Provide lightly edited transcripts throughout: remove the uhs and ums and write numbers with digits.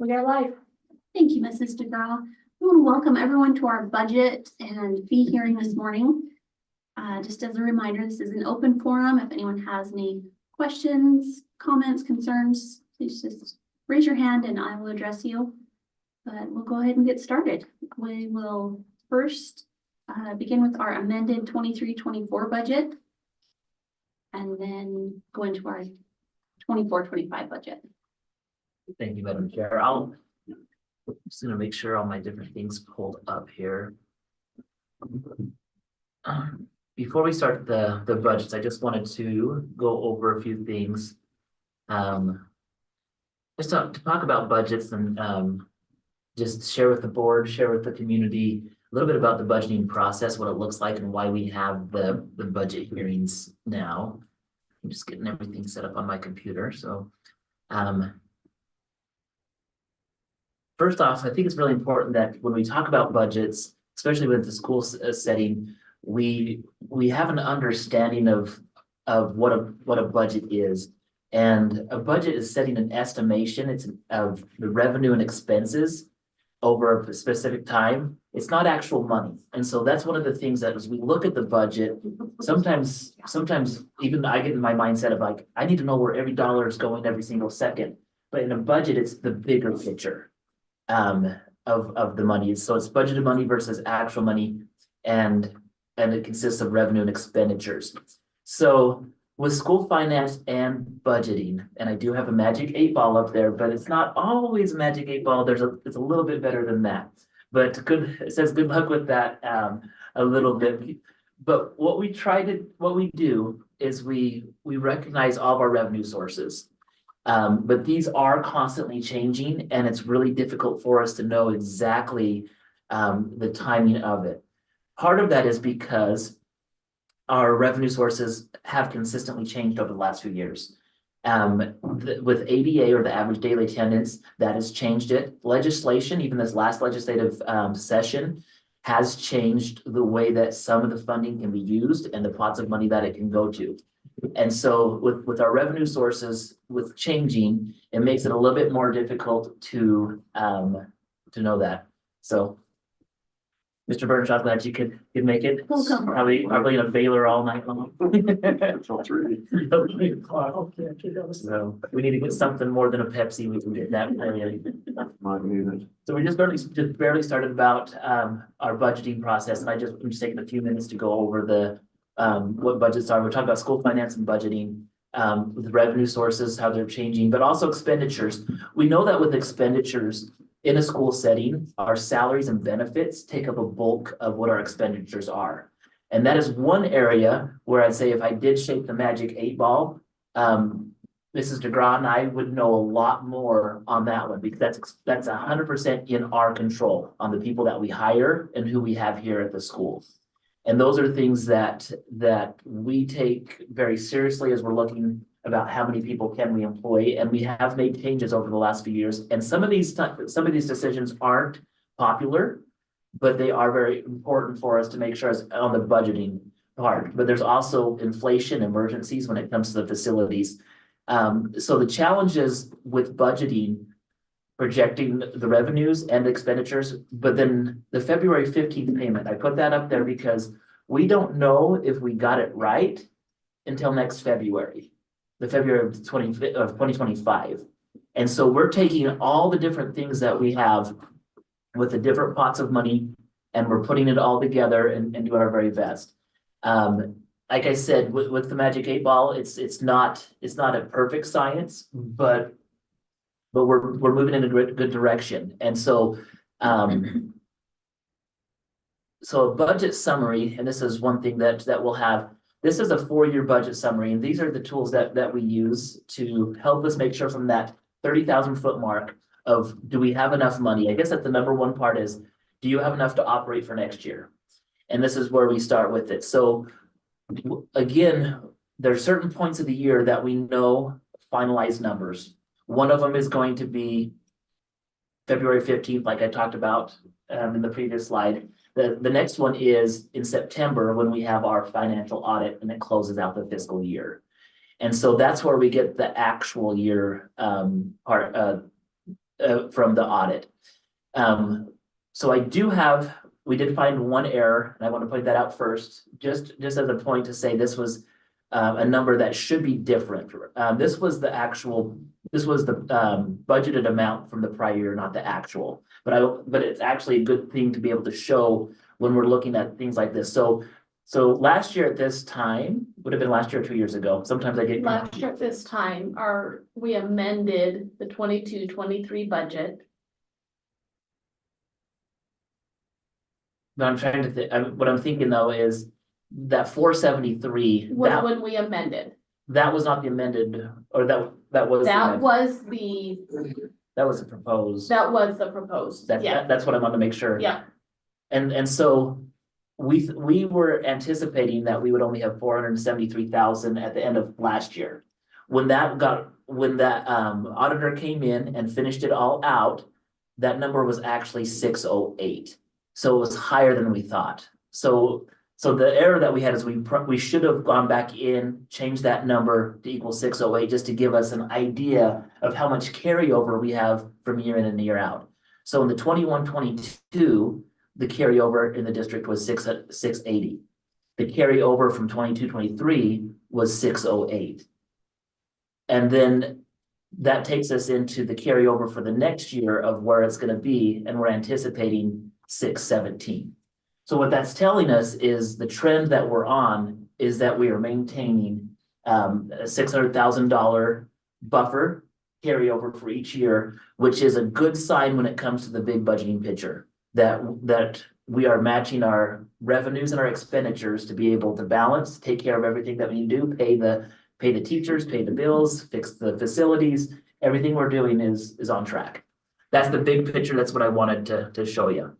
We are live. Thank you, Mrs. DeGraw. We want to welcome everyone to our budget and fee hearing this morning. Just as a reminder, this is an open forum. If anyone has any questions, comments, concerns, please just raise your hand and I will address you. But we'll go ahead and get started. We will first begin with our amended 23-24 budget and then go into our 24-25 budget. Thank you, Madam Chair. Just gonna make sure all my different things pulled up here. Before we start the budgets, I just wanted to go over a few things. Just to talk about budgets and just share with the board, share with the community a little bit about the budgeting process, what it looks like and why we have the budget hearings now. I'm just getting everything set up on my computer. So first off, I think it's really important that when we talk about budgets, especially with the school setting, we have an understanding of what a budget is. And a budget is setting an estimation. Of the revenue and expenses over a specific time. It's not actual money. And so that's one of the things that as we look at the budget, sometimes even I get in my mindset of like, I need to know where every dollar is going every single second. But in a budget, it's the bigger picture of the money. So it's budgeted money versus actual money, and it consists of revenue and expenditures. So with school finance and budgeting, and I do have a magic 8 ball up there, but it's not always a magic 8 ball. It's a little bit better than that. But it says good luck with that a little bit. But what we do is we recognize all of our revenue sources. But these are constantly changing, and it's really difficult for us to know exactly the timing of it. Part of that is because our revenue sources have consistently changed over the last few years. With ADA, or the average daily attendance, that has changed it. Legislation, even this last legislative session, has changed the way that some of the funding can be used and the pots of money that it can go to. And so with our revenue sources, with changing, it makes it a little bit more difficult to know that. So Mr. Burnshaw, glad you could make it. Welcome. Probably in a Baylor all night long. So we need to get something more than a Pepsi. We can get that. So we just barely started about our budgeting process, and I'm just taking a few minutes to go over what budgets are. We're talking about school finance and budgeting, with revenue sources, how they're changing, but also expenditures. We know that with expenditures in a school setting, our salaries and benefits take up a bulk of what our expenditures are. And that is one area where I'd say if I did shape the magic 8 ball, Mrs. DeGraw and I would know a lot more on that one, because that's 100% in our control on the people that we hire and who we have here at the school. And those are things that we take very seriously as we're looking about how many people can we employ. And we have made changes over the last few years. And some of these decisions aren't popular, but they are very important for us to make sure on the budgeting part. But there's also inflation, emergencies when it comes to the facilities. So the challenges with budgeting, projecting the revenues and expenditures, but then the February 15th payment, I put that up there because we don't know if we got it right until next February, the February of 2025. And so we're taking all the different things that we have with the different pots of money, and we're putting it all together and doing our very best. Like I said, with the magic 8 ball, it's not a perfect science, but we're moving in a good direction. And so so a budget summary, and this is one thing that we'll have. This is a 4-year budget summary, and these are the tools that we use to help us make sure from that 30,000 foot mark of, do we have enough money? I guess that the number one part is, do you have enough to operate for next year? And this is where we start with it. So again, there are certain points of the year that we know finalized numbers. One of them is going to be February 15th, like I talked about in the previous slide. The next one is in September, when we have our financial audit and it closes out the fiscal year. And so that's where we get the actual year part from the audit. So we did find one error, and I want to point that out first, just as a point to say this was a number that should be different. This was the budgeted amount from the prior year, not the actual. But it's actually a good thing to be able to show when we're looking at things like this. So last year at this time, would have been last year or 2 years ago. Sometimes I get. Last year at this time, we amended the 22-23 budget. No, I'm trying to think, what I'm thinking though is that 473, Was when we amended. that was not the amended, or that was. That was the Proposed. proposed, yeah, That's what I wanted to make sure. yeah. And so we were anticipating that we would only have 473,000 at the end of last year. When that auditor came in and finished it all out, that number was actually 608. So it was higher than we thought. So the error that we had is we should have gone back in, changed that number to equal 608, just to give us an idea of how much carryover we have from year in and year out. So in the 21-22, the carryover in the district was 680. The carryover from 22-23 was 608. And then that takes us into the carryover for the next year of where it's going to be, and we're anticipating 617. So what that's telling us is the trend that we're on is that we are maintaining a $600,000 buffer carryover for each year, which is a good sign when it comes to the big budgeting picture, that we are matching our revenues and our expenditures to be able to balance, take care of everything that we do, pay the teachers, pay the bills, fix the facilities. Everything we're doing is on track. That's the big picture. That's what I wanted to show you.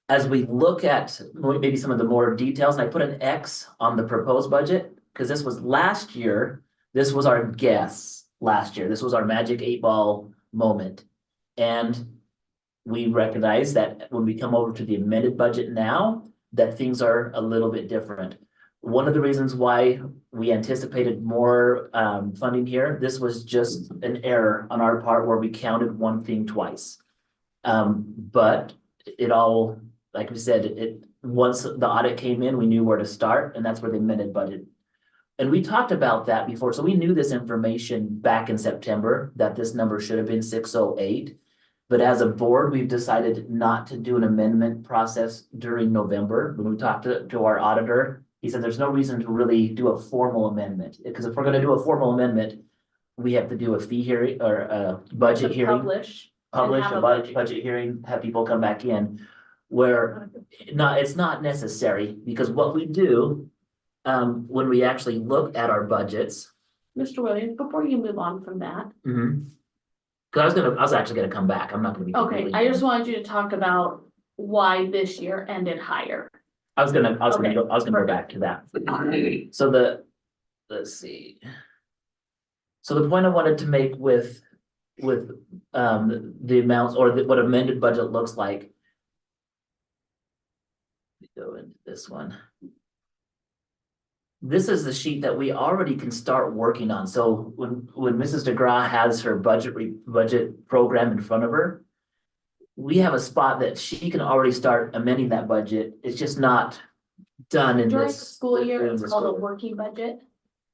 As we look at maybe some of the more details, and I put an X on the proposed budget, because this was last year, this was our guess last year. This was our magic 8-ball moment. And we recognize that when we come over to the amended budget now, that things are a little bit different. One of the reasons why we anticipated more funding here, this was just an error on our part where we counted one thing twice. But it all, like we said, once the audit came in, we knew where to start, and that's where the amended budget. And we talked about that before, so we knew this information back in September, that this number should have been 608. But as a board, we've decided not to do an amendment process during November. When we talked to our auditor, he said there's no reason to really do a formal amendment, because if we're gonna do a formal amendment, we have to do a fee hearing or a budget hearing. Publish have a a budget. budget hearing, have people come back in, where it's not necessary, because what we do, when we actually look at our budgets. Mr. Williams, before you move on from that, Cause I was actually gonna come back, I'm not gonna be. okay, completely I just done. wanted you to talk about why this year ended higher. I was gonna Okay, go back to that. So let's see. So the point I wanted to make with the amounts, or what amended budget looks like. Go into this one. This is the sheet that we already can start working on. So when Mrs. DeGraw has her budget program in front of her, we have a spot that she can already start amending that budget. It's just not done in During the this. school year, in it's this called a school. working budget.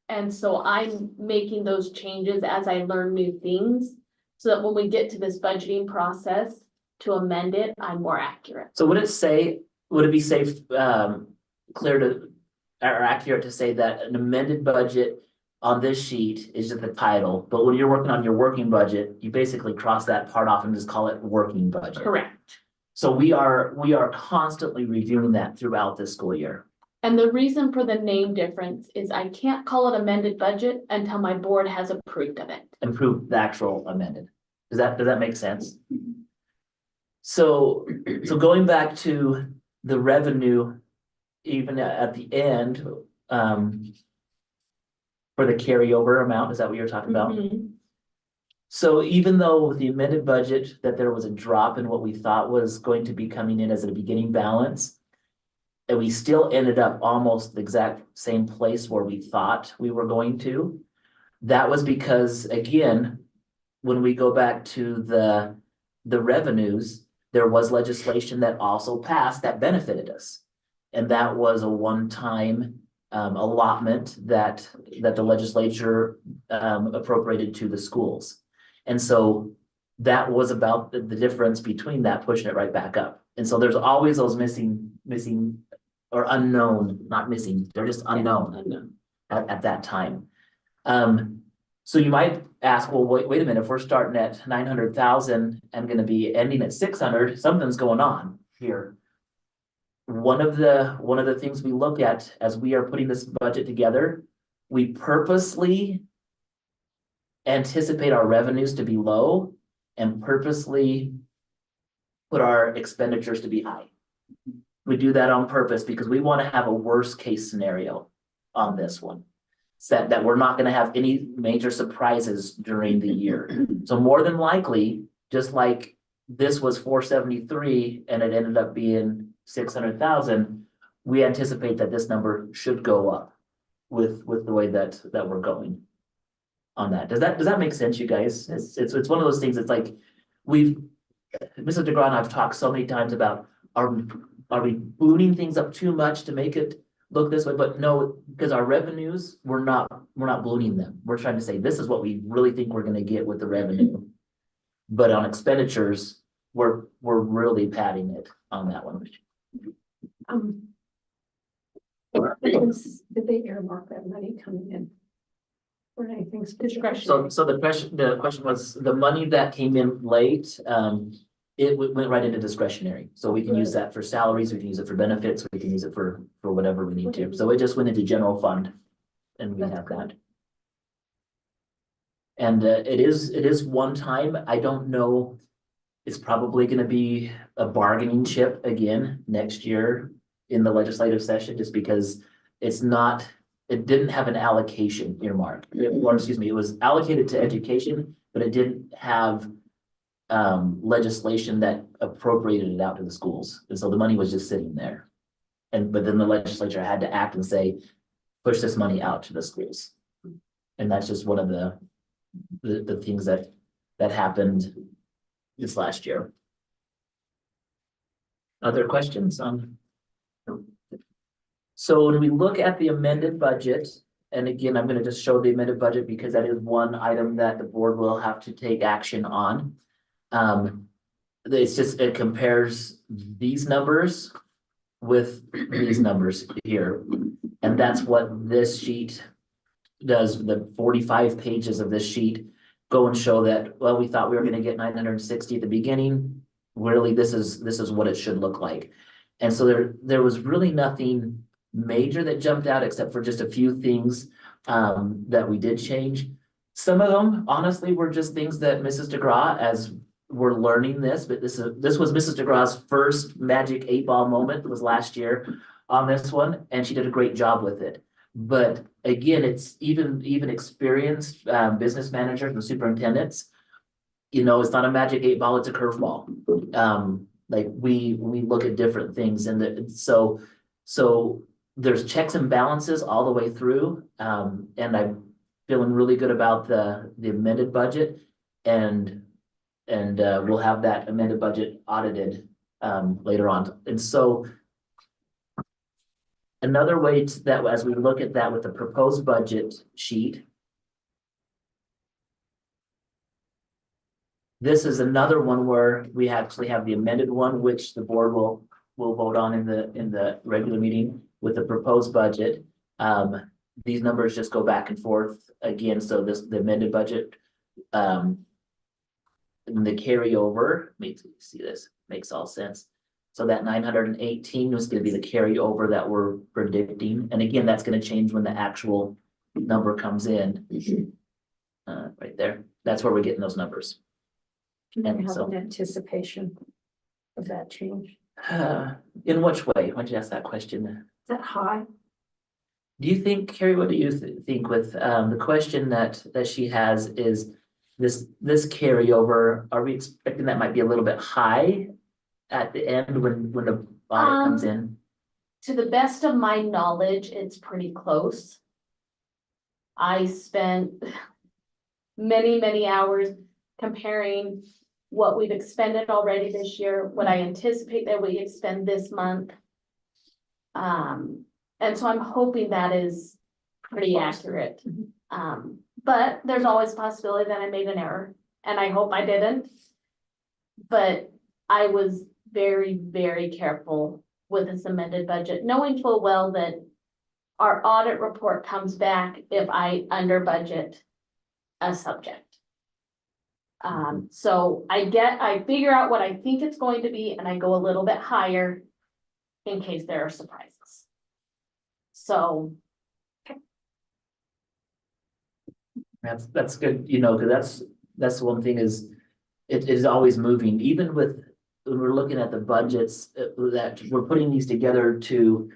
And so I'm making those changes as I learn new things, so that when we get to this budgeting process to amend it, I'm more accurate. So would it be safe, clear to, or accurate to say that an amended budget on this sheet is just the title, but when you're working on your working budget, you basically cross that part off and just call it working budget? Correct. So we are constantly reviewing that throughout this school year. And the reason for the name difference is I can't call it amended budget until my board has approved of it. Improve the actual amended. Does that make sense? So going back to the revenue, even at the end, for the carryover amount, is that what you're talking about? Mhm. So even though with the amended budget that there was a drop in what we thought was going to be coming in as a beginning balance, and we still ended up almost the exact same place where we thought we were going to. That was because, again, when we go back to the revenues, there was legislation that also passed that benefited us. And that was a one-time allotment that the legislature appropriated to the schools. And so that was about the difference between that, pushing it right back up. And so there's always those missing or unknown, not missing, they're just unknown at that time. So you might ask, well, wait a minute, if we're starting at 900,000 and gonna be ending at 600, something's going on here. One of the things we look at as we are putting this budget together, we purposely anticipate our revenues to be low and purposely put our expenditures to be high. We do that on purpose because we want to have a worst case scenario on this one. So that we're not gonna have any major surprises during the year. So more than likely, just like this was 473 and it ended up being 600,000, we anticipate that this number should go up with the way that we're going on that. Does that make sense, you guys? It's one of those things, it's like, Mrs. DeGraw and I've talked so many times about, are we booting things up too much to make it look this way? But no, because our revenues, we're not ballooning them. We're trying to say, this is what we really think we're gonna get with the revenue. But on expenditures, we're really padding it on that one. Did they earmark that money coming in? Or anything's discretionary? So the question was, the money that came in late, it went right into discretionary. So we can use that for salaries, we can use it for benefits, we can use it for whatever we need to. So it just went into general fund. And we have that. And it is one time, I don't know. It's probably gonna be a bargaining chip again next year in the legislative session, just because it didn't have an allocation earmark. Or excuse me, it was allocated to education, but it didn't have legislation that appropriated it out to the schools. And so the money was just sitting there. But then the legislature had to act and say, push this money out to the schools. And that's just one of the things that happened this last year. Other questions on? So when we look at the amended budget, and again, I'm gonna just show the amended budget because that is one item that the board will have to take action on. It compares these numbers with these numbers here. And that's what this sheet does. The 45 pages of this sheet go and show that, well, we thought we were gonna get 960 at the beginning. Really, this is what it should look like. And so there was really nothing major that jumped out except for just a few things that we did change. Some of them, honestly, were just things that Mrs. DeGraw, as we're learning this, but this was Mrs. DeGraw's first magic 8-ball moment, was last year on this one, and she did a great job with it. But again, it's even experienced business managers and superintendents, it's not a magic 8-ball, it's a curveball. Like we look at different things, and so there's checks and balances all the way through. And I'm feeling really good about the amended budget, and we'll have that amended budget audited later on. And so another way that as we look at that with the proposed budget sheet, this is another one where we actually have the amended one, which the board will vote on in the regular meeting with the proposed budget. These numbers just go back and forth again. So the amended budget, and the carryover makes all sense. So that 918 was going to be the carryover that we're predicting. And again, that's going to change when the actual number comes in. Right there. That's where we're getting those numbers. Do you And have so- an anticipation of that change? In which way? Why don't you ask that question? Is that high? Do you think, Carrie, what do you think with the question that she has is this carryover, are we expecting that might be a little bit high at the end when the audit comes in? To the best of my knowledge, it's pretty close. I spent many, many hours comparing what we've expended already this year, what I anticipate that we expend this month. And so I'm hoping that is pretty accurate. But there's always a possibility that I made an error, and I hope I didn't. But I was very, very careful with this amended budget, knowing full well that our audit report comes back if I under budget a subject. So I figure out what I think it's going to be, and I go a little bit higher in case there are surprises. So, That's good, you know, because that's the one thing is, it is always moving, even with, when we're looking at the budgets, that we're putting these together to.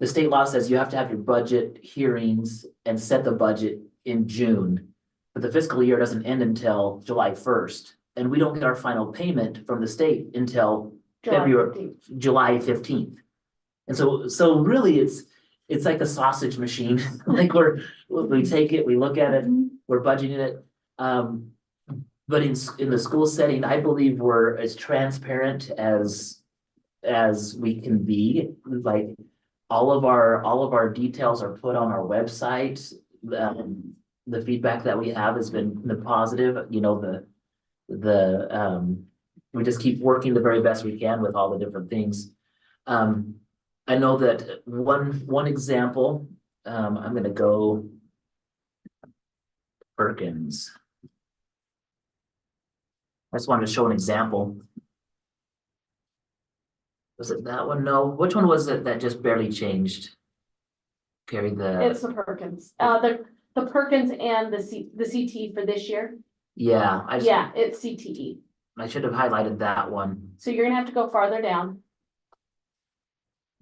The state law says you have to have your budget hearings and set the budget in June. But the fiscal year doesn't end until July 1st, and we don't get our final payment from the state until July 15th. And so really it's like a sausage machine, like we take it, we look at it, we're budgeting it. But in the school setting, I believe we're as transparent as we can be. Like all of our details are put on our website. The feedback that we have has been the positive, you know, we just keep working the very best we can with all the different things. I know that one example, I'm gonna go Perkins. I just wanted to show an example. Was it that one? No, which one was it that just barely changed? Carry it's the Perkins, the Perkins and the CTE for this year. Yeah, Yeah, it's CTE. I should have highlighted that one. So you're gonna have to go farther down.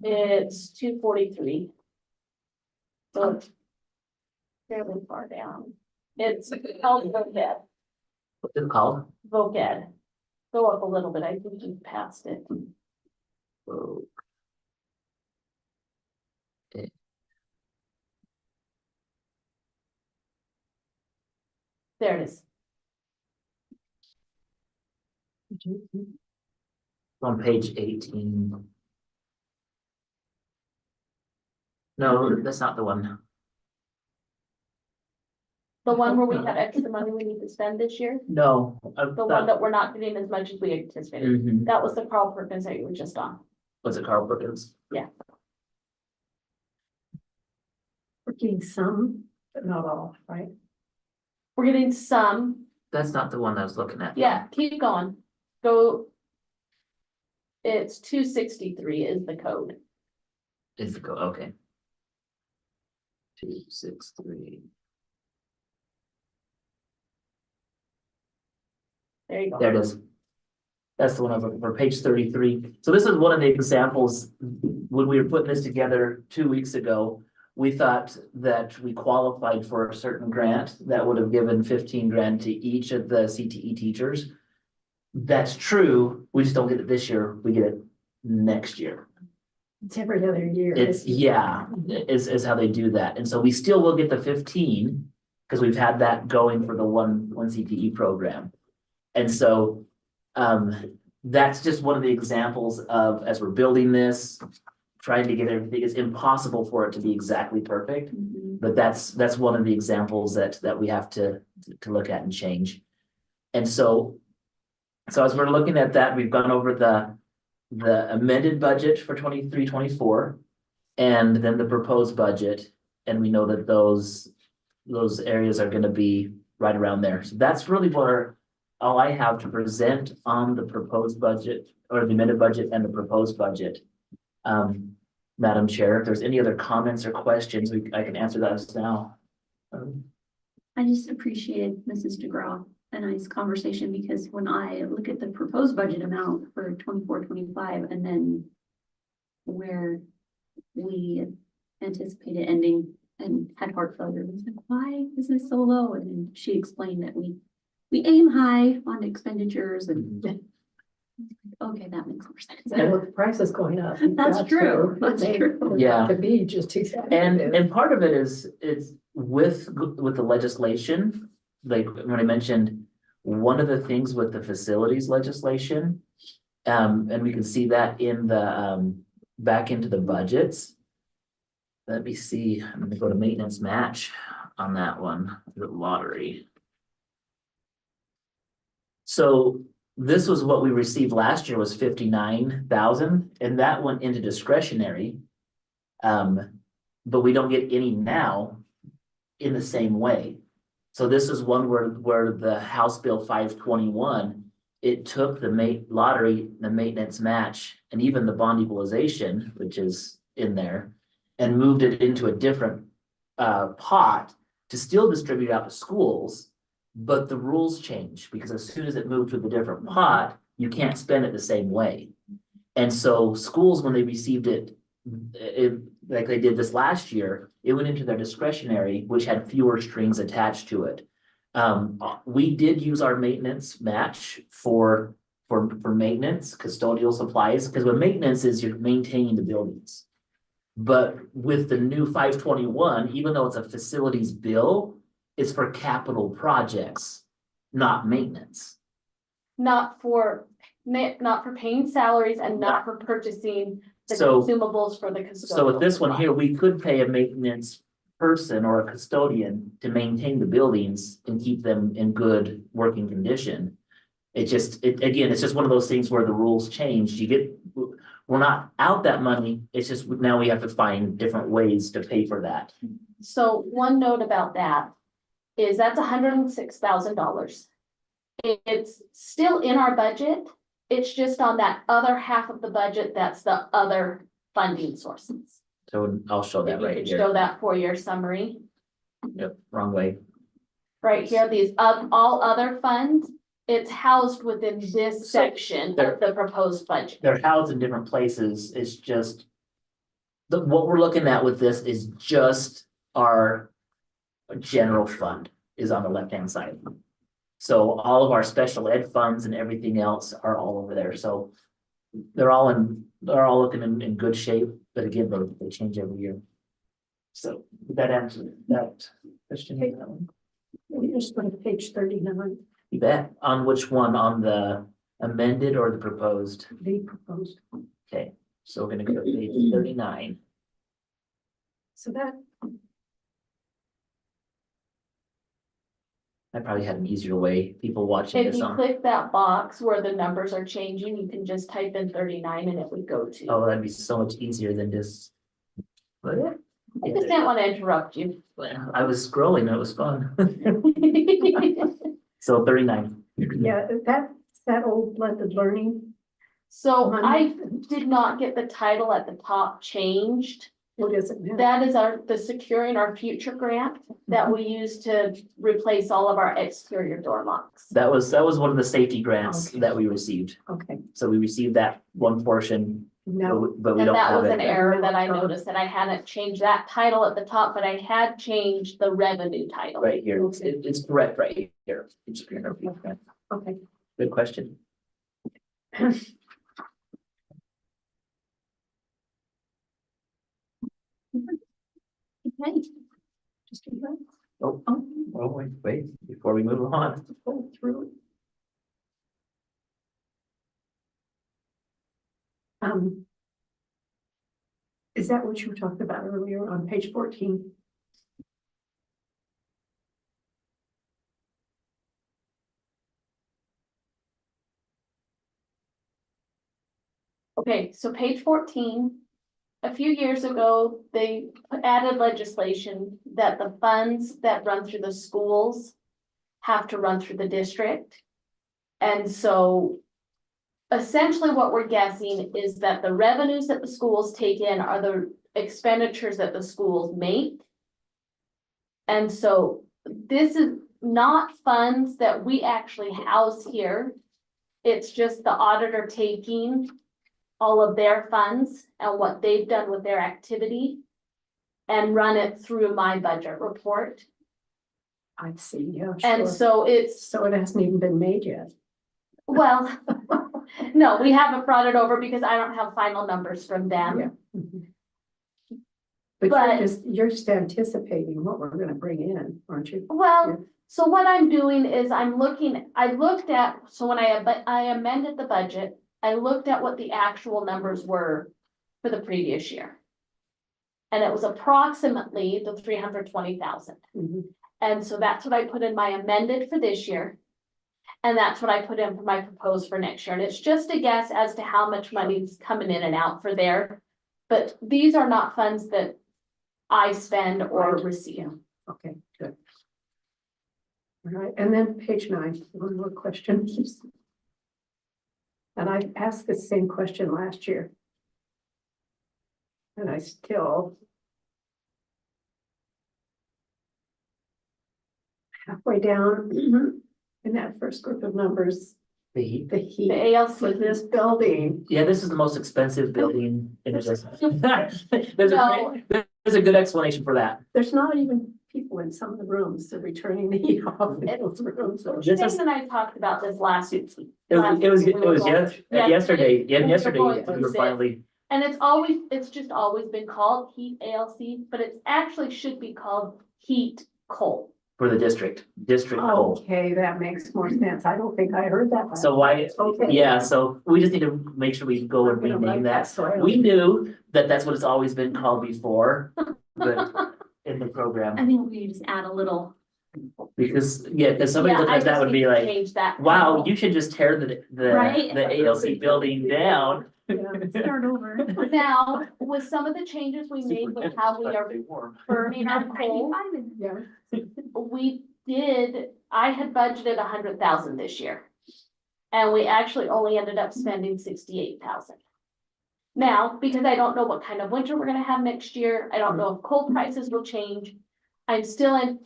It's 243. So it's fairly far down. It's called VOCED. What's it called? VOCED. Go up a little bit, I think you passed it. Oh. There it is. On page 18. No, that's not the one. The one where we have extra money we need to spend this year, No. the one that we're not getting as much as we anticipated. Mhm. That was the Carl Perkins that you were just on. Was it Carl Perkins? Yeah. We're getting some, but not all, right? We're getting some, That's not the one I was looking at. yeah, keep going. Go. It's 263 is the code. Is the okay. 263. There you go. There it is. That's the one I was looking for, page 33. So this is one of the examples, when we were putting this together 2 weeks ago, we thought that we qualified for a certain grant that would have given 15 grand to each of the CTE teachers. That's true, we just don't get it this year, we get it next year. It's every other year. It's, yeah, is how they do that. And so we still will get the 15, because we've had that going for the one CTE program. And so, that's just one of the examples of, as we're building this, trying to get everything, it's impossible for it to be exactly perfect. But that's one of the examples that we have to look at and change. And so as we're looking at that, we've gone over the amended budget for 23-24, and then the proposed budget, and we know that those areas are gonna be right around there. So that's really where all I have to present on the proposed budget, or the amended budget and the proposed budget. Madam Chair, if there's any other comments or questions, I can answer those now. I just appreciated Mrs. DeGraw, a nice conversation, because when I look at the proposed budget amount for 24-25, and then where we anticipated ending and had heart failure, I was like, why is this so low? And then she explained that we aim high on expenditures, and okay, that makes more sense. And with the prices going up. That's true. That's true. Yeah. To be just exactly. And part of it is with the legislation, like when I mentioned, one of the things with the facilities legislation, and we can see that in the, back into the budgets. Let me see, I'm gonna go to maintenance match on that one, the lottery. So this was what we received last year was 59,000, and that went into discretionary. But we don't get any now in the same way. So this is one where the House Bill 521, it took the lottery, the maintenance match, and even the bond equalization, which is in there, and moved it into a different pot to still distribute out to schools. But the rules change because as soon as it moved to the different pot, you can't spend it the same way. And so schools, when they received it, like they did this last year, it went into their discretionary, which had fewer strings attached to it. We did use our maintenance match for maintenance, custodial supplies, because what maintenance is, you're maintaining the buildings. But with the new 521, even though it's a facilities bill, it's for capital projects, not maintenance. Not for paying salaries and not for purchasing the So- consumables for the custodial. So with this one supplies. here, we could pay a maintenance person or a custodian to maintain the buildings and keep them in good working condition. Again, it's just one of those things where the rules change. We're not out that money. It's just now we have to find different ways to pay for that. So one note about that is that's $106,000. It's still in our budget. It's just on that other half of the budget, that's the other funding sources. So I'll show If that you right could here. show that for your summary, Yep, wrong way. right here, these all other funds, it's housed within this section of the proposed budget. They're housed in different places. It's just what we're looking at with this is just our general fund is on the left-hand side. So all of our special ed funds and everything else are all over there. So they're all looking in good shape, but again, they change every year. So did that answer that question? We just go to page 39, You bet. On which one? On the amended or the proposed? the proposed. Okay, so we're gonna go to page 39. So that, I probably had an easier way. People watching If this you on, click that box where the numbers are changing, you can just type in 39 and it would go to. oh, that'd be so much easier than just. But I just didn't want to interrupt you. well, I was scrolling, it was fun. So 39. yeah, that old blended learning. So I money. did not get the title at the top changed. What is it now? That is the Securing Our Future grant that we use to replace all of our exterior door locks. That was one of the safety grants Okay. that we received. Okay, So we received that one portion, now, but we And don't that have was an it error that I noticed, that I hadn't changed that title at the top, but I had changed the revenue title. right here. It's correct right here. It's correct. okay. Good question. Okay, Just do that. Oh, wait, before we move on. Go through it. Is that what you were talking about earlier on page 14? Okay, so page 14. A few years ago, they added legislation that the funds that run through the schools have to run through the district. And so essentially what we're guessing is that the revenues that the schools take in are the expenditures that the schools make. And so this is not funds that we actually house here. It's just the auditor taking all of their funds and what they've done with their activity and run it through my budget report. I see, yeah, And sure. so it's, So it hasn't even been made yet. well, no, we haven't brought it over because I don't have final numbers from them. Yeah. Mhm. But But- you're just anticipating what we're gonna bring in, aren't you? Well, So what I'm doing is I looked at, so when I amended the budget, I looked at what the actual numbers were for the previous year. And it was approximately the 320,000. Mhm. And so that's what I put in my amended for this year. And that's what I put in for my proposed for next year. And it's just a guess as to how much money's coming in and out for there. But these are not funds that I spend or Right. receive. Okay, good. All right, and then page 9, one more question. And I asked the same question last year. And I still. Halfway down in that first group of numbers, The heat. the The heat for ALC, this building. Yeah, this is the most expensive building in the district. There's No. there's a good explanation for that. There's not even people in some of the rooms, they're returning the heat off in those rooms. This Shane is, and I talked about this last week. it was yesterday, we were yesterday, going we through were this. finally, And it's just always been called heat ALC, but it actually should be called heat coal. for the district coal. Okay, that makes more sense. I don't think I heard that. last So why, Okay. yeah, so we just need to make sure we go and I'm gonna rename write that. so I don't- We knew that that's what it's always been called before, but in the I program, think we just add a little, because, yeah, because somebody Yeah, looked I at that just would need be to like, change that. wow, you should just tear Right? the ALC building down. Yeah. start over. Now, with some of the changes we made with how we are burning our coal, Yeah, I had budgeted 100,000 this year. And we actually only ended up spending 68,000. Now, because I don't know what kind of winter we're gonna have next year, I don't know if coal prices will change. I'm still in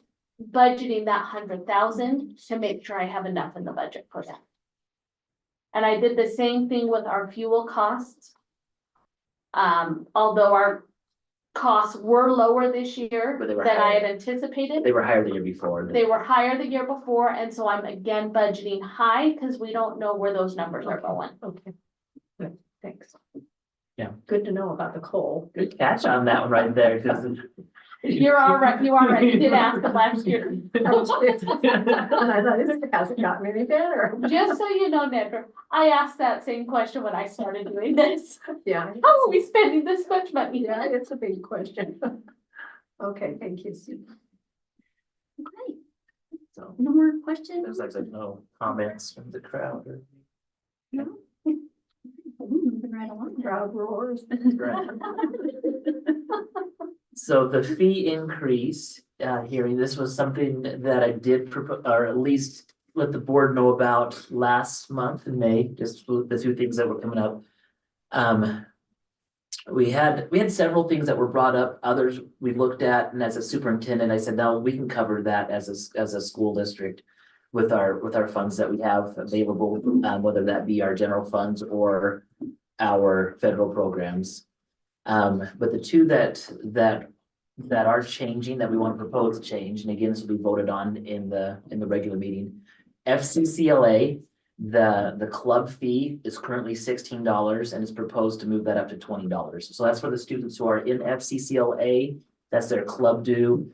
budgeting that 100,000 to make sure I have enough in the budget for that. And I did the same thing with our fuel costs. Although our costs were lower this year But they were than I had higher. anticipated. They were higher the year before. They were higher the year before, and so I'm again budgeting high, because we don't know where those numbers are going. okay. Good, thanks. Yeah. Good to know about the coal. Good catch on that one right there, because. You're all right, you are right, you did ask it last year. And I thought, it hasn't gotten any better. Just so you know, Nedra, I asked that same question when I started doing this. Yeah. How are we spending this much money? Yeah, it's a big question. Okay, thank you. Okay, So, no more questions? there's like no comments from the crowd or. No? Moving right along. Crowd roars. So the fee increase, hearing, this was something that I did propose, or at least let the board know about last month in May, just the two things that were coming up. We had several things that were brought up, others we looked at, and as a superintendent, I said, no, we can cover that as a school district with our funds that we have available, whether that be our general funds or our federal programs. But the two that are changing, that we want to propose change, and again, this will be voted on in the regular meeting. FCCLA, the club fee is currently $16 and is proposed to move that up to $20. So that's for the students who are in FCCLA, that's their club due.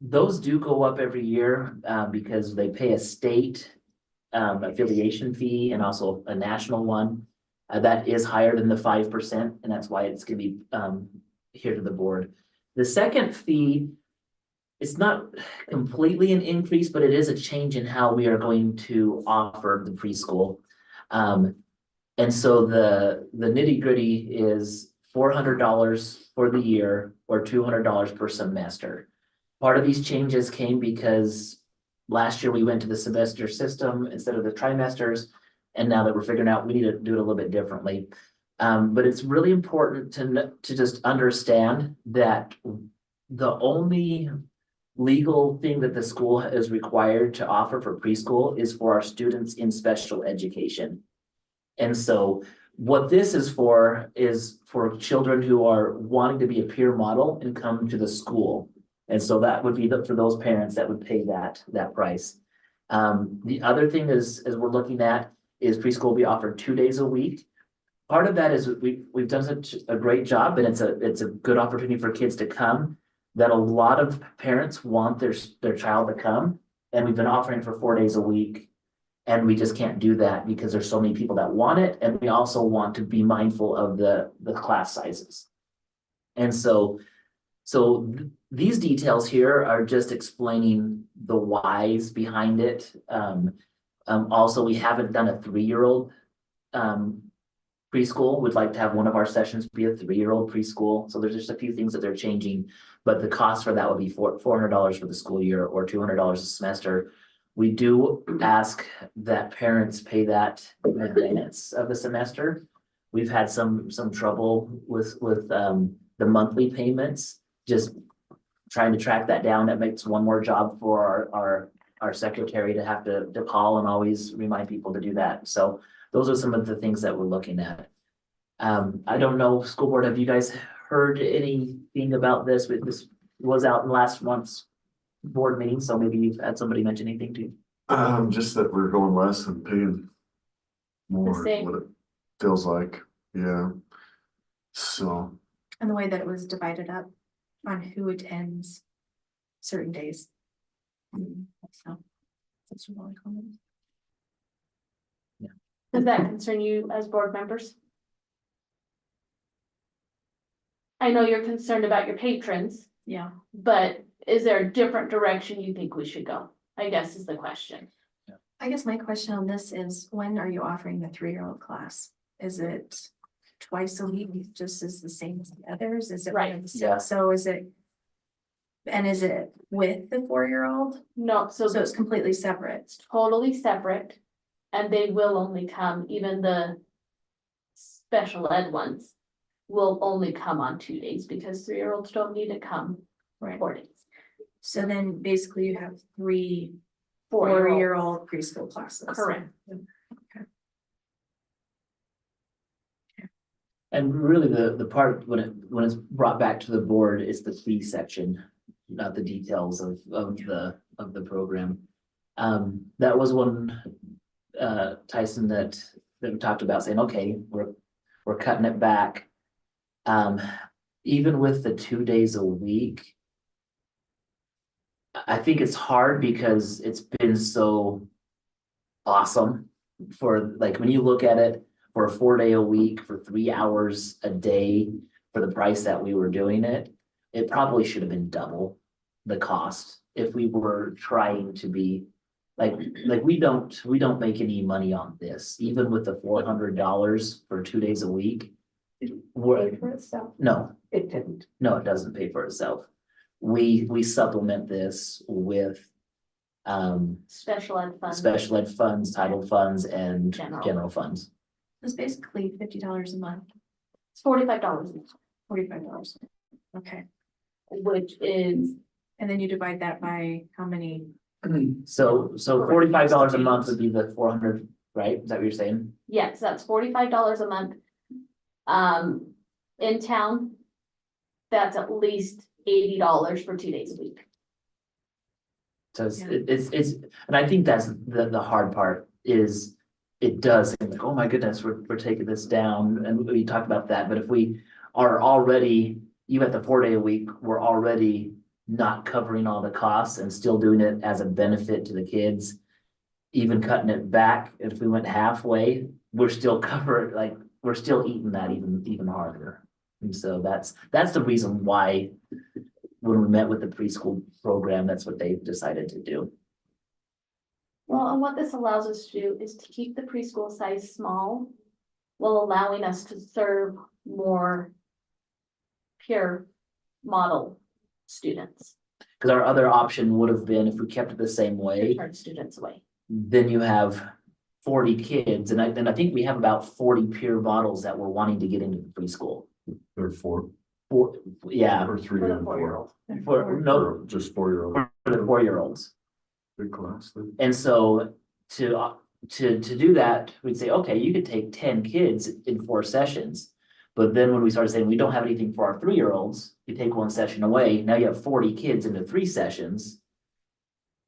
Those do go up every year, because they pay a state affiliation fee and also a national one. That is higher than the 5%, and that's why it's gonna be here to the board. The second fee, it's not completely an increase, but it is a change in how we are going to offer the preschool. And so the nitty gritty is $400 for the year or $200 per semester. Part of these changes came because last year we went to the semester system instead of the trimesters. And now that we're figuring out, we need to do it a little bit differently. But it's really important to just understand that the only legal thing that the school is required to offer for preschool is for our students in special education. And so what this is for children who are wanting to be a peer model and come to the school. And so that would be for those parents that would pay that price. The other thing is we're looking at is preschool will be offered 2 days a week. Part of that is we've done such a great job, and it's a good opportunity for kids to come. that a lot of parents want their child to come, and we've been offering for 4 days a week. And we just can't do that because there's so many people that want it, and we also want to be mindful of the class sizes. And so these details here are just explaining the whys behind it. Also, we haven't done a 3-year-old preschool. We'd like to have one of our sessions be a 3-year-old preschool. So there's just a few things that they're changing, but the cost for that would be $400 for the school year or $200 a semester. We do ask that parents pay that in advance of the semester. We've had some trouble with the monthly payments, just trying to track that down. That makes one more job for our secretary to have to call and always remind people to do that. So those are some of the things that we're looking at. I don't know, school board, have you guys heard anything about this? This was out in last month's board meeting, so maybe you've had somebody mention anything to you. Just that we're going less and paying more, The same. what it feels like, yeah. So, And the way that it was divided up on who attends certain days. So. That's really common. Does that concern you as board members? I know you're concerned about your patrons, Yeah. but is there a different direction you think we should go? I guess is the question. I guess my question on this is, when are you offering the 3-year-old class? Is it twice a week, just as the same as the others? Is it? one of the Yeah. So is it? And is it with the 4-year-old? No, so So it's it's completely separate. totally separate. And they will only come, even the special ed ones will only come on 2 days because 3-year-olds don't need to come Right. 4 days. So then basically you have 3 4-year-old, 4-year-old preschool classes. correct. And really the part when it's brought back to the board is the fee section, not the details of the program. That was one, Tyson, that we talked about saying, okay, we're cutting it back. Even with the 2 days a week, I think it's hard because it's been so awesome for, like, when you look at it for a 4-day a week for 3 hours a day for the price that we were doing it, it probably should have been double the cost if we were trying to be like we don't make any money on this, even with the $400 for 2 days a week. We're, Paid for itself. no, It didn't. no, it doesn't pay for itself. We supplement this with Special ed funds. special ed funds, title funds, and General. general funds. It's basically $50 a month, It's $45, $45. Okay, which is, and then you divide that by how many? So $45 a month would be the 400, right? Is that what you're saying? yes, that's $45 a month. In town, that's at least $80 for 2 days a week. So Yeah. it's, and I think that's the hard part is it does seem like, oh my goodness, we're taking this down, and we talked about that, but if we are already, even at the 4-day a week, we're already not covering all the costs and still doing it as a benefit to the kids. Even cutting it back, if we went halfway, we're still covered, like, we're still eating that even harder. And so that's the reason why when we met with the preschool program, that's what they decided to do. Well, and what this allows us to do is to keep the preschool size small while allowing us to serve more pure model students, Because our other option would have been if we kept it the same way, turn students away. then you have 40 kids, and I think we have about 40 pure models that were wanting to get into the preschool. there are 4 Yeah, or 3 For the and 4. 4-year-old. no, Or just 4-year-old, for the 4-year-olds. big class then. And so to do that, we'd say, okay, you could take 10 kids in 4 sessions. But then when we started saying we don't have anything for our 3-year-olds, you take 1 session away, now you have 40 kids into 3 sessions.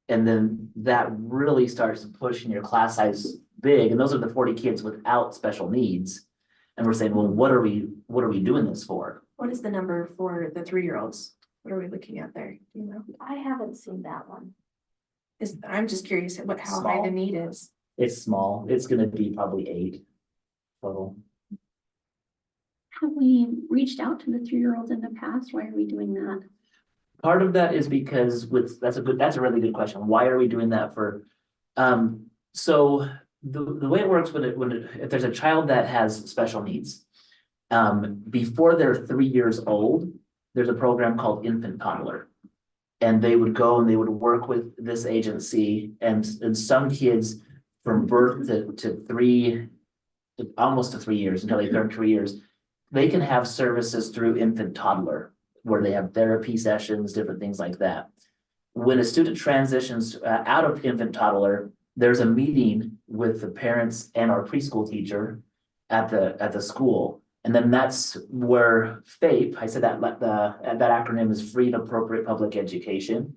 And then that really starts pushing your class size big, and those are the 40 kids without special needs. And we're saying, well, what are we doing this for? What is the number for the 3-year-olds? What are we looking at there? Do you know? I haven't seen that one. I'm just curious how high Small. the need is. It's small, it's gonna be probably 8 total. Have we reached out to the 3-year-olds in the past? Why are we doing that? Part of that is because that's a really good question. Why are we doing that for? So the way it works if there's a child that has special needs. Before they're 3 years old, there's a program called Infant Toddler. And they would go and they would work with this agency and some kids from birth to almost to 3 years until they turn 3 years. They can have services through Infant Toddler, where they have therapy sessions, different things like that. When a student transitions out of Infant Toddler, there's a meeting with the parents and our preschool teacher at the school. And then that's where FAPE, I said that that acronym is Free and Appropriate Public Education.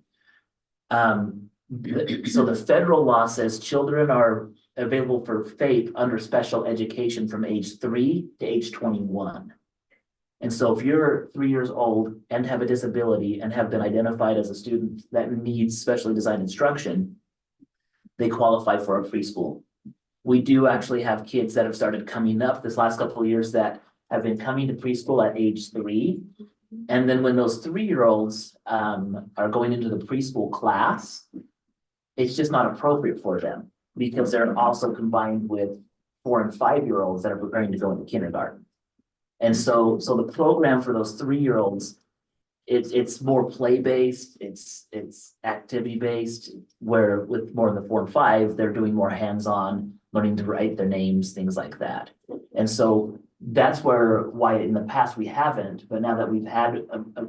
So the federal law says children are available for FAPE under special education from age 3 to age 21. And so if you're 3 years old and have a disability and have been identified as a student that needs specially designed instruction, they qualify for a preschool. We do actually have kids that have started coming up this last couple of years that have been coming to preschool at age 3. And then when those 3-year-olds are going into the preschool class, it's just not appropriate for them because they're also combined with 4 and 5-year-olds that are preparing to go into kindergarten. And so the program for those 3-year-olds, it's more play-based, it's activity-based, where with more in the 4 and 5, they're doing more hands-on, learning to write their names, things like that. And so that's why in the past we haven't, but now that we've had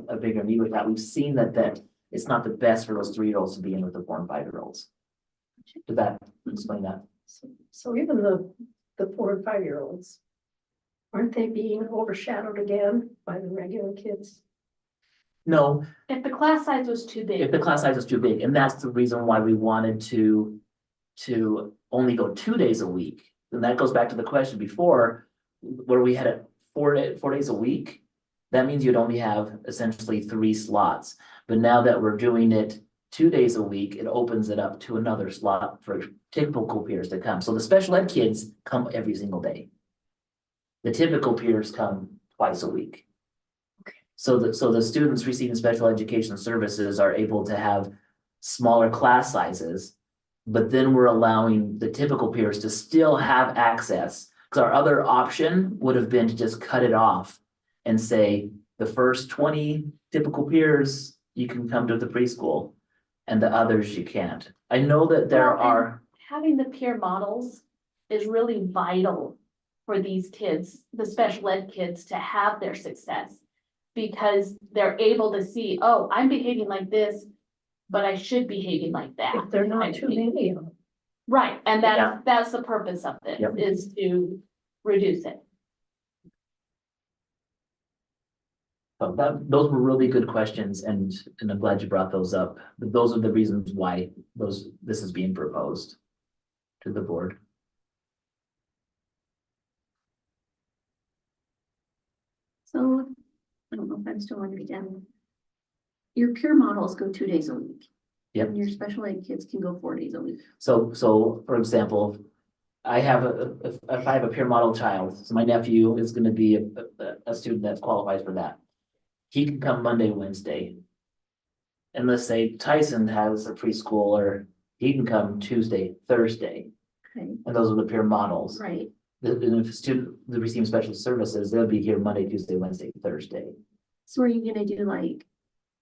a bigger need with that, we've seen that it's not the best for those 3-year-olds to be in with the 4 and 5-year-olds. Did that explain that? So even the 4 and 5-year-olds, aren't they being overshadowed again by the regular kids? No, If the class size was too big. if the class size is too big, and that's the reason why we wanted to only go 2 days a week. And that goes back to the question before, where we had it 4 days a week. That means you'd only have essentially 3 slots. But now that we're doing it 2 days a week, it opens it up to another slot for typical peers to come. So the special ed kids come every single day. The typical peers come twice a week. So the students receiving special education services are able to have smaller class sizes, but then we're allowing the typical peers to still have access. Because our other option would have been to just cut it off and say, the first 20 typical peers, you can come to the preschool, and the others you can't. I know that there Well, and are, having the peer models is really vital for these kids, the special ed kids, to have their success. Because they're able to see, oh, I'm behaving like this, but I should be behaving like that. If there are not too many of them. Right, and Yeah. that's the purpose of this, Yep. is to reduce it. so those were really good questions, and I'm glad you brought those up. But those are the reasons why this is being proposed to the board. So, I don't know if I'm still understanding. Your peer models go 2 days a week. Yep. And your special ed kids can go 4 days a week. So for example, I have if I have a peer model child, so my nephew is gonna be a student that qualifies for that. He can come Monday, Wednesday. And let's say Tyson has a preschooler, he can come Tuesday, Thursday, Okay, and those are the peer models. right. And if a student is receiving special services, they'll be here Monday, Tuesday, Wednesday, Thursday. So are you gonna do like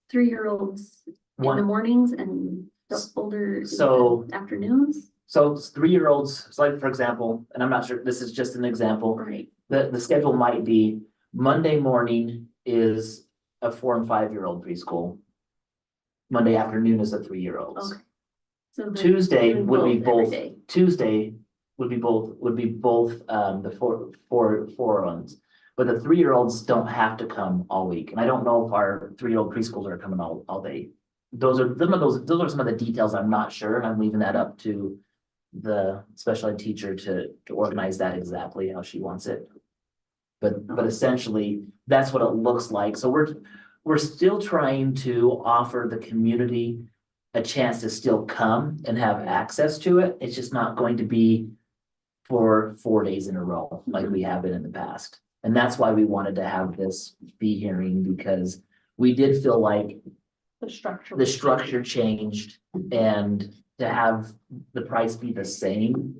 3-year-olds in the One, mornings and the older in So- the afternoons? so 3-year-olds, so like for example, and I'm not sure, this is just an example. Right, The schedule might be Monday morning is a 4 and 5-year-old preschool. Monday afternoon is a 3-year-olds. okay. So the- Tuesday doing would be every both, day. Tuesday would be both the four ones. But the 3-year-olds don't have to come all week, and I don't know if our 3-year-old preschoolers are coming all day. Those are some of the details I'm not sure, and I'm leaving that up to the special ed teacher to organize that exactly how she wants it. But essentially, that's what it looks like. So we're still trying to offer the community a chance to still come and have access to it. It's just not going to be for 4 days in a row like we have been in the past. And that's why we wanted to have this fee hearing, because we did feel like The structure. the structure changed, and to have the price be the same,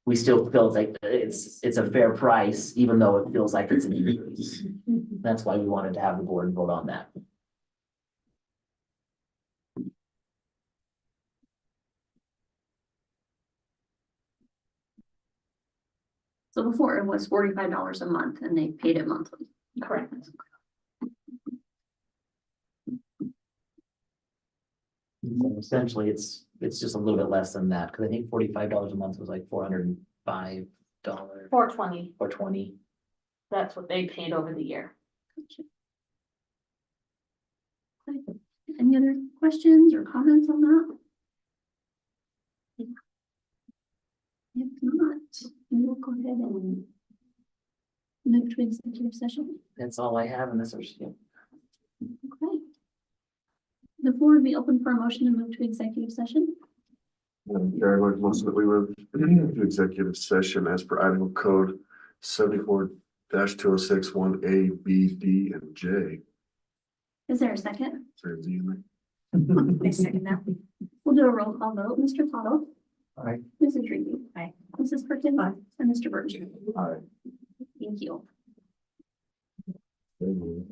we still feel like it's a fair price, even though it feels like it's an increase. That's why we wanted to have the board vote on that. So before it was $45 a month and they paid it monthly. Correct. So essentially, it's just a little bit less than that, because I think $45 a month was like $405 420, or 20. that's what they paid over the year. Any other questions or comments on that? If not, we will go ahead and move to executive session. That's all I have in this. Okay. The floor will be open for a motion to move to executive session. Chair, I'd like most that we move to executive session as per Idaho Code 74-206 1A, B, D, and J. Is there a second? Sorry, is he in there? I second that. We'll do a roll call vote. Mr. Pottle. Aye. Mrs. Reedy. Aye. Mrs. Perkins. Aye. And Mr. Birch. Aye. Thank you. Mhm.